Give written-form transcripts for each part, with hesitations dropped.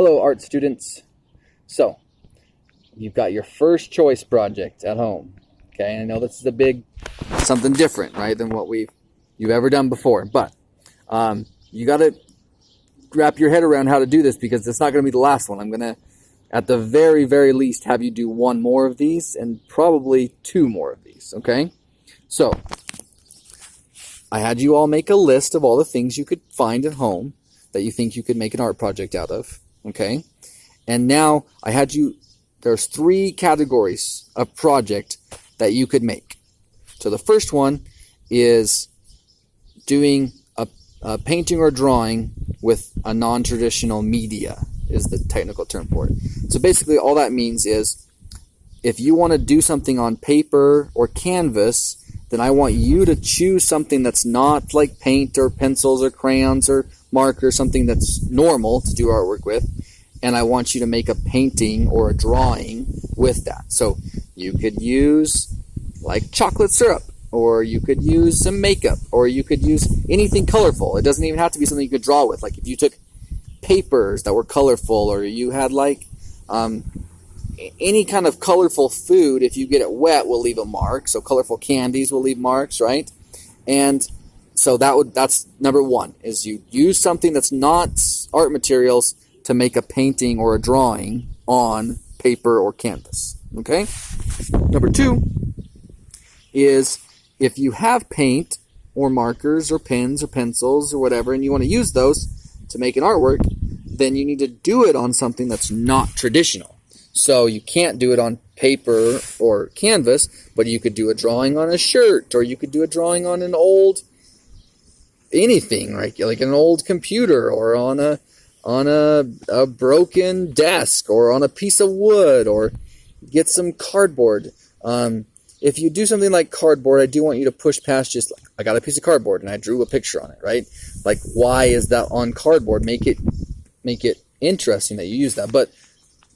Hello, art students. So, you've got your first choice project at home. Okay, I know this is a big, something different, right, than what you've ever done before. But you got to wrap your head around how to do this, because it's not going to be the last one. I'm going to, at the very, very least, have you do one more of these and probably two more of these. Okay, so I had you all make a list of all the things you could find at home that you think you could make an art project out of. Okay, and now I had you, there's 3 categories of project that you could make. So the first one is doing a painting or drawing with a non-traditional media, is the technical term for it. So basically all that means is, if you want to do something on paper or canvas, then I want you to choose something that's not like paint or pencils or crayons or marker, something that's normal to do artwork with, and I want you to make a painting or a drawing with that. So you could use like chocolate syrup, or you could use some makeup, or you could use anything colorful. It doesn't even have to be something you could draw with. Like if you took papers that were colorful, or you had like any kind of colorful food, if you get it wet, will leave a mark. So colorful candies will leave marks, right? And so that's number 1, is you use something that's not art materials to make a painting or a drawing on paper or canvas. Okay? Number 2 is, if you have paint or markers or pens or pencils or whatever, and you want to use those to make an artwork, then you need to do it on something that's not traditional. So you can't do it on paper or canvas, but you could do a drawing on a shirt, or you could do a drawing on an old anything, right? Like an old computer, or on a broken desk, or on a piece of wood, or get some cardboard. If you do something like cardboard, I do want you to push past just like, I got a piece of cardboard and I drew a picture on it, right? Like, why is that on cardboard? Make it interesting that you use that. But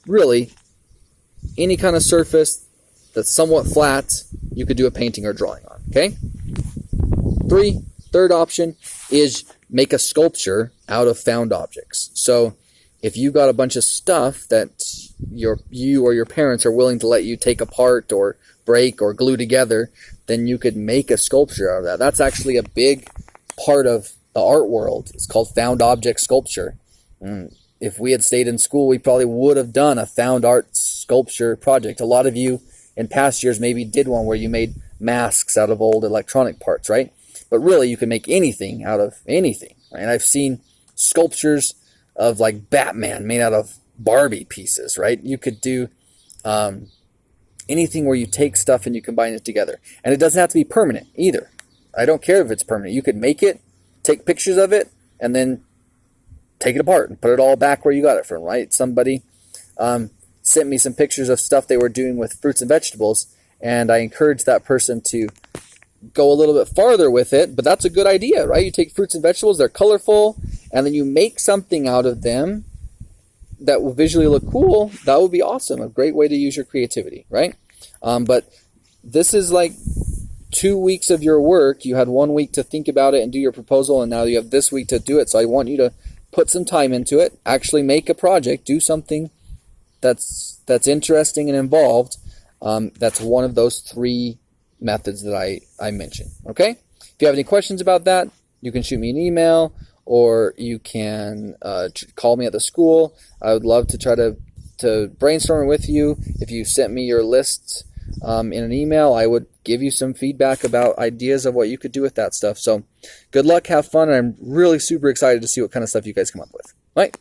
really, any kind of surface that's somewhat flat, you could do a painting or drawing on. Okay? Third option is make a sculpture out of found objects. So if you've got a bunch of stuff that you or your parents are willing to let you take apart or break or glue together, then you could make a sculpture out of that. That's actually a big part of the art world. It's called found object sculpture. If we had stayed in school, we probably would have done a found art sculpture project. A lot of you in past years maybe did one where you made masks out of old electronic parts, right? But really, you can make anything out of anything. Right? And I've seen sculptures of like Batman made out of Barbie pieces, right? You could do anything where you take stuff and you combine it together. And it doesn't have to be permanent either. I don't care if it's permanent. You could make it, take pictures of it, and then take it apart and put it all back where you got it from, right? Somebody sent me some pictures of stuff they were doing with fruits and vegetables, and I encouraged that person to go a little bit farther with it, but that's a good idea, right? You take fruits and vegetables, they're colorful, and then you make something out of them that will visually look cool. That would be awesome. A great way to use your creativity, right? But this is like 2 weeks of your work. You had 1 week to think about it and do your proposal, and now you have this week to do it. So I want you to put some time into it, actually make a project, do something that's interesting and involved. That's one of those 3 methods that I mentioned. Okay? If you have any questions about that, you can shoot me an email, or you can call me at the school. I would love to try to brainstorm with you. If you sent me your lists in an email, I would give you some feedback about ideas of what you could do with that stuff. So good luck, have fun, and I'm really super excited to see what kind of stuff you guys come up with. All right?